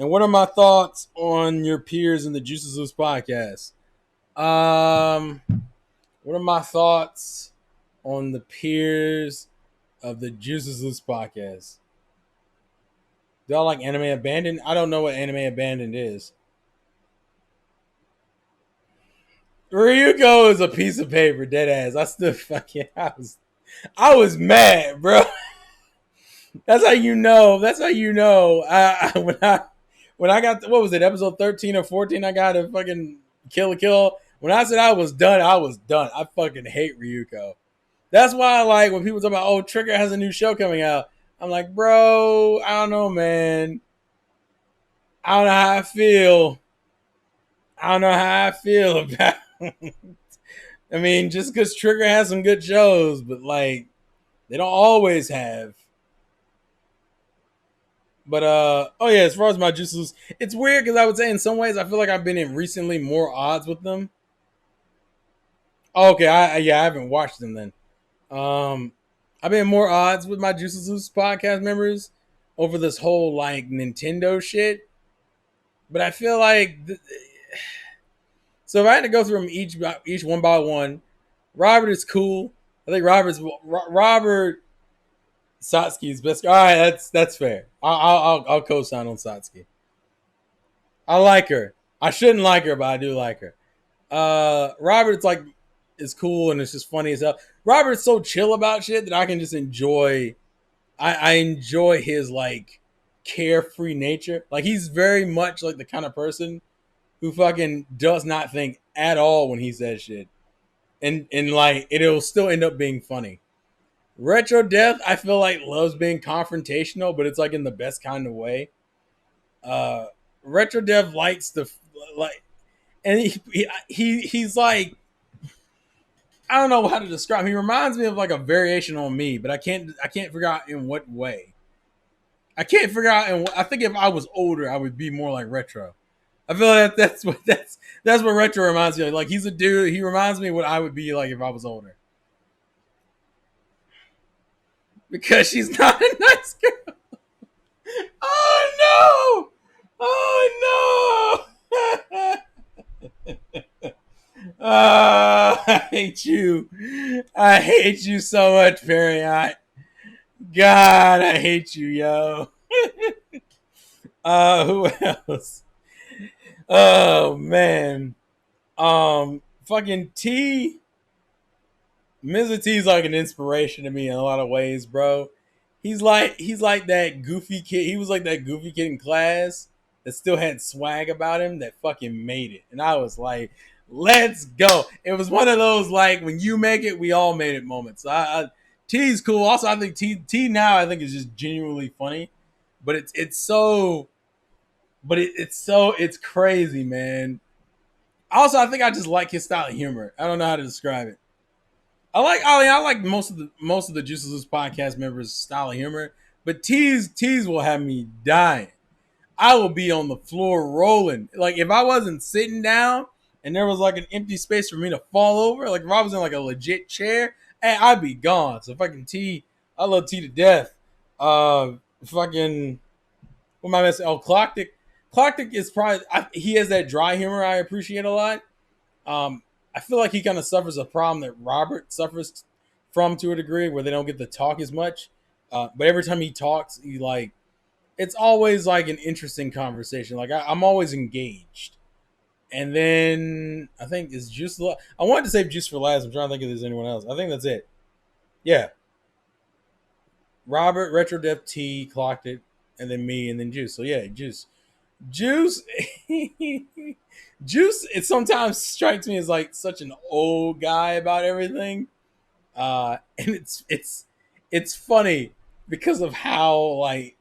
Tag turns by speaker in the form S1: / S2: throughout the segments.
S1: And what are my thoughts on your peers in the Juices Loose podcast? Um, what are my thoughts on the peers of the Juices Loose podcast? Do y'all like Anime Abandoned? I don't know what Anime Abandoned is. Ryuko is a piece of paper, dead ass. I still fucking I was mad, bro. That's how you know. That's how you know. When I got what was it, episode 13 or 14, I got a fucking kill a kill. When I said I was done, I was done. I fucking hate Ryuko. That's why I like when people talk about, oh, Trigger has a new show coming out. I'm like, bro, I don't know, man. I don't know how I feel. I don't know how I feel about I mean, just because Trigger has some good shows, but like they don't always have. But oh yeah, as far as my juices, it's weird because I would say in some ways I feel like I've been in recently more odds with them. Oh, okay, I haven't watched them then. I've been more odds with my Juices Loose podcast members over this whole like Nintendo shit. But I feel like so if I had to go through them each one by one, Robert is cool. I think Robert Satsuki's best. All right, that's fair. I'll co-sign on Satsuki. I like her. I shouldn't like her, but I do like her. Robert's like is cool and it's just funny as hell. Robert's so chill about shit that I can just enjoy. I enjoy his like carefree nature. Like he's very much like the kind of person who fucking does not think at all when he says shit, and like it'll still end up being funny. Retro Death, I feel like loves being confrontational, but it's like in the best kind of way. Uh, Retro Death likes the like, and he's like I don't know how to describe him. He reminds me of like a variation on me, but I can't figure out in what way. I can't figure out. And I think if I was older, I would be more like Retro. I feel like that's what Retro reminds me of. Like he's a dude. He reminds me of what I would be like if I was older. Because she's not a nice girl. Oh no! Oh no! I hate you. I hate you so much, Perry. God, I hate you, yo. Who else? Oh man. Fucking Mr. T's like an inspiration to me in a lot of ways, bro. He's like that goofy kid. He was like that goofy kid in class that still had swag about him that fucking made it. And I was like, let's go. It was one of those like when you make it, we all made it moments. T's cool. Also, I think T now I think is just genuinely funny. But it's crazy, man. Also, I think I just like his style of humor. I don't know how to describe it. I like most of the Juices Loose podcast members' style of humor, but T's will have me dying. I will be on the floor rolling. Like if I wasn't sitting down and there was like an empty space for me to fall over, like if I was in like a legit chair, hey, I'd be gone. So fucking I love T to death. Fucking what am I missing? Oh, Clocktick. Clocktick is probably he has that dry humor I appreciate a lot. Um, I feel like he kind of suffers a problem that Robert suffers from to a degree, where they don't get to talk as much. But every time he talks, he like it's always like an interesting conversation. Like I'm always engaged. And then I think is Juice. I wanted to save Juice for last. I'm trying to think if there's anyone else. I think that's it. Yeah, Robert, Retro Depth, T, Clocked It, and then me, and then Juice. So yeah, Juice, Juice. It sometimes strikes me as like such an old guy about everything, and it's funny because of how like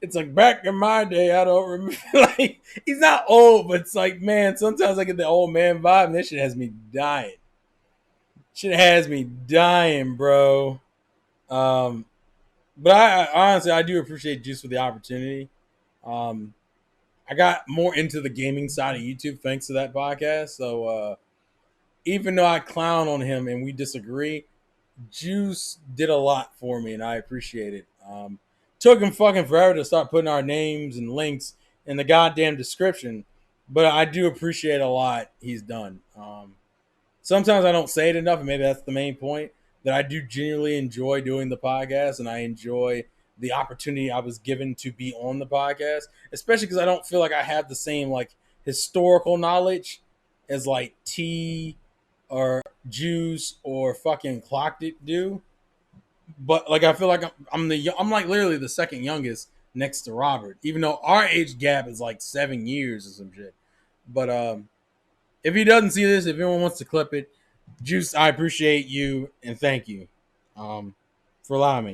S1: it's like back in my day. I don't remember. Like he's not old, but it's like man. Sometimes I get the old man vibe, and this shit has me dying. Shit has me dying, bro. Um, but I honestly I do appreciate Juice for the opportunity. Um, I got more into the gaming side of YouTube thanks to that podcast. So even though I clown on him and we disagree, Juice did a lot for me and I appreciate it. Took him fucking forever to start putting our names and links in the goddamn description. But I do appreciate a lot he's done. Sometimes I don't say it enough, and maybe that's the main point, that I do genuinely enjoy doing the podcast, and I enjoy the opportunity I was given to be on the podcast, especially because I don't feel like I have the same like historical knowledge as like T or Juice or fucking Clocked It do. But like I feel like I'm like literally the second youngest next to Robert, even though our age gap is like 7 years or some shit. But if he doesn't see this, if anyone wants to clip it, Juice, I appreciate you and thank you for allowing me.